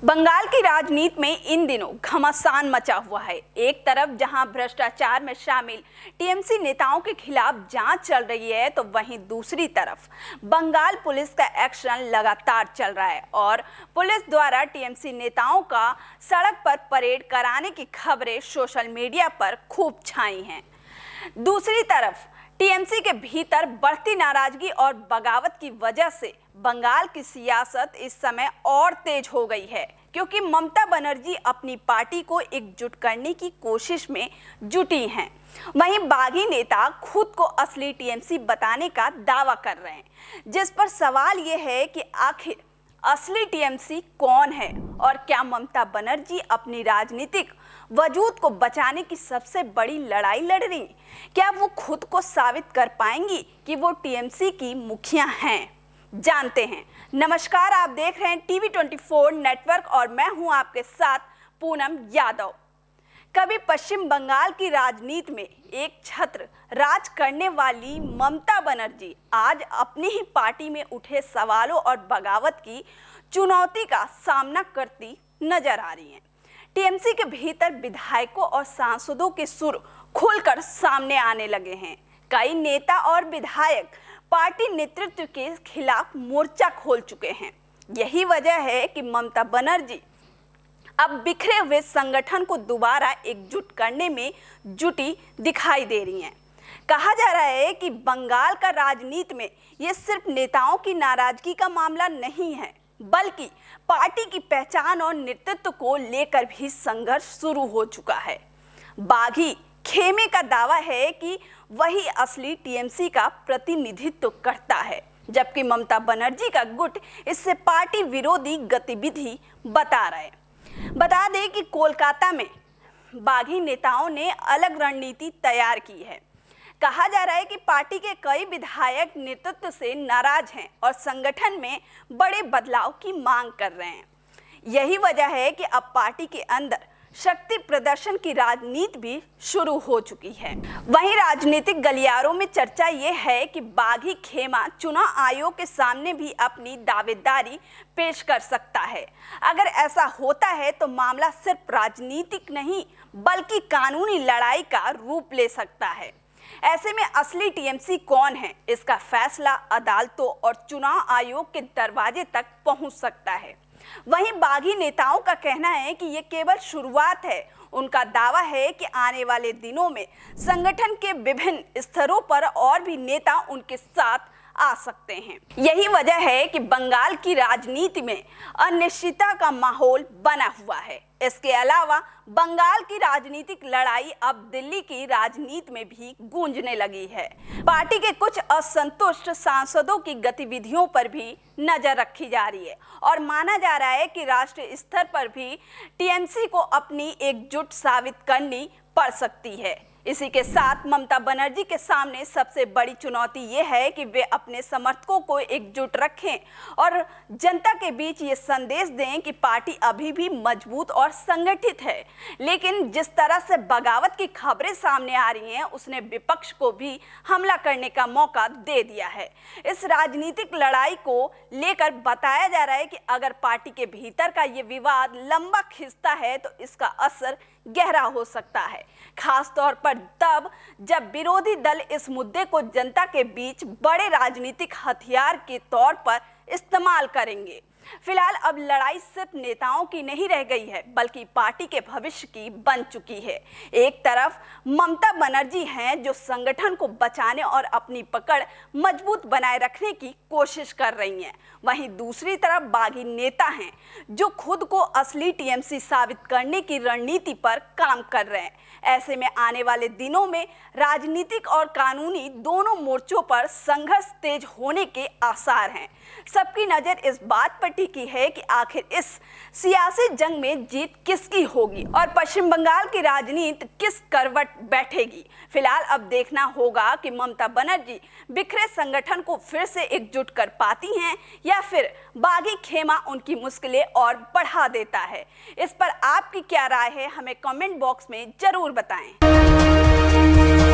बंगाल की राजनीति में इन दिनों घमासान मचा हुआ है। एक तरफ जहां भ्रष्टाचार में शामिल टीएमसी नेताओं के खिलाफ जांच चल रही है, तो वहीं दूसरी तरफ बंगाल पुलिस का एक्शन लगातार चल रहा है और पुलिस द्वारा टीएमसी नेताओं का सड़क पर परेड कराने की खबरें सोशल मीडिया पर खूब छाई हैं। दूसरी तरफ टीएमसी के भीतर बढ़ती नाराजगी और बगावत की वजह से बंगाल की सियासत इस समय और तेज हो गई है, क्योंकि ममता बनर्जी अपनी पार्टी को एकजुट करने की कोशिश में जुटी हैं। वहीं बागी नेता खुद को असली टीएमसी बताने का दावा कर रहे हैं, जिस पर सवाल यह है कि आखिर असली टीएमसी कौन है और क्या ममता बनर्जी अपनी राजनीतिक वजूद को बचाने की सबसे बड़ी लड़ाई लड़ रही? क्या वो खुद को साबित कर पाएंगी कि वो टीएमसी की मुखिया हैं? जानते हैं। नमस्कार, आप देख रहे हैं टीवी 24 नेटवर्क और मैं हूं आपके साथ पूनम यादव। कभी पश्चिम बंगाल की राजनीति में एक छत्र राज करने वाली ममता बनर्जी आज अपनी ही पार्टी में उठे सवालों और बगावत की चुनौती का सामना करती नजर आ रही हैं। टीएमसी के भीतर विधायकों और सांसदों के सुर खुलकर सामने आने लगे हैं। कई नेता और विधायक पार्टी नेतृत्व के खिलाफ मोर्चा खोल चुके हैं। यही वजह है कि ममता बनर्जी अब बिखरे हुए संगठन को दोबारा एकजुट करने में जुटी दिखाई दे रही हैं। कहा जा रहा है कि बंगाल का राजनीति में ये सिर्फ नेताओं की नाराजगी का मामला नहीं है, बल्कि पार्टी की पहचान और नेतृत्व को लेकर भी संघर्ष शुरू हो चुका है। बागी खेमे का दावा है कि वही असली टीएमसी का प्रतिनिधित्व करता है, जबकि ममता बनर्जी का गुट इससे पार्टी विरोधी गतिविधि बता रहा है। बता दें कि कोलकाता में बागी नेताओं ने अलग रणनीति तैयार की है। कहा जा रहा है कि पार्टी के कई विधायक नेतृत्व से नाराज हैं और संगठन में बड़े बदलाव की मांग कर रहे हैं। यही वजह है कि अब पार्टी के अंदर शक्ति प्रदर्शन की राजनीति भी शुरू हो चुकी है। वहीं राजनीतिक गलियारों में चर्चा ये है कि बागी खेमा चुनाव आयोग के सामने भी अपनी दावेदारी पेश कर सकता है। अगर ऐसा होता है तो मामला सिर्फ राजनीतिक नहीं बल्कि कानूनी लड़ाई का रूप ले सकता है। ऐसे में असली टीएमसी कौन है, इसका फैसला अदालतों और चुनाव आयोग के दरवाजे तक पहुंच सकता है। वहीं बागी नेताओं का कहना है कि ये केवल शुरुआत है। उनका दावा है कि आने वाले दिनों में संगठन के विभिन्न स्तरों पर और भी नेता उनके साथ आ सकते हैं। यही वजह है कि बंगाल की राजनीति में अनिश्चितता का माहौल बना हुआ है। इसके अलावा बंगाल की राजनीतिक लड़ाई अब दिल्ली की राजनीति में भी गूंजने लगी है। पार्टी के कुछ असंतुष्ट सांसदों की गतिविधियों पर भी नजर रखी जा रही है और माना जा रहा है कि राष्ट्रीय स्तर पर भी टीएमसी को अपनी एकजुट साबित करनी पड़ सकती है। इसी के साथ ममता बनर्जी के सामने सबसे बड़ी चुनौती ये है कि वे अपने समर्थकों को एकजुट रखें और जनता के बीच ये संदेश दें कि पार्टी अभी भी मजबूत और संगठित है। लेकिन जिस तरह से बगावत की खबरें सामने आ रही हैं, उसने विपक्ष को भी हमला करने का मौका दे दिया है। इस राजनीतिक लड़ाई को लेकर बताया जा रहा है कि अगर पार्टी के भीतर का ये विवाद लंबा खिंचता है तो इसका असर गहरा हो सकता है, खास तौर पर तब जब विरोधी दल इस मुद्दे को जनता के बीच बड़े राजनीतिक हथियार के तौर पर इस्तेमाल करेंगे। फिलहाल अब लड़ाई सिर्फ नेताओं की नहीं रह गई है, बल्कि पार्टी के भविष्य की बन चुकी है। एक तरफ ममता बनर्जी हैं जो संगठन को बचाने और अपनी पकड़ मजबूत बनाए रखने की कोशिश कर रही हैं। वहीं दूसरी तरफ बागी नेता हैं जो खुद को असली टीएमसी साबित करने की रणनीति पर काम कर रहे हैं। ऐसे में आने वाले दिनों में राजनीतिक और कानूनी दोनों मोर्चों पर संघर्ष तेज होने के आसार हैं। सबकी नजर इस बात पर टिकी है कि आखिर इस सियासी जंग में जीत किसकी होगी और पश्चिम बंगाल की राजनीति किस करवट बैठेगी। फिलहाल अब देखना होगा कि ममता बनर्जी बिखरे संगठन को फिर से एकजुट कर पाती हैं या फिर बागी खेमा उनकी मुश्किलें और बढ़ा देता है। इस पर आपकी क्या राय है, हमें कमेंट बॉक्स में जरूर बताएं।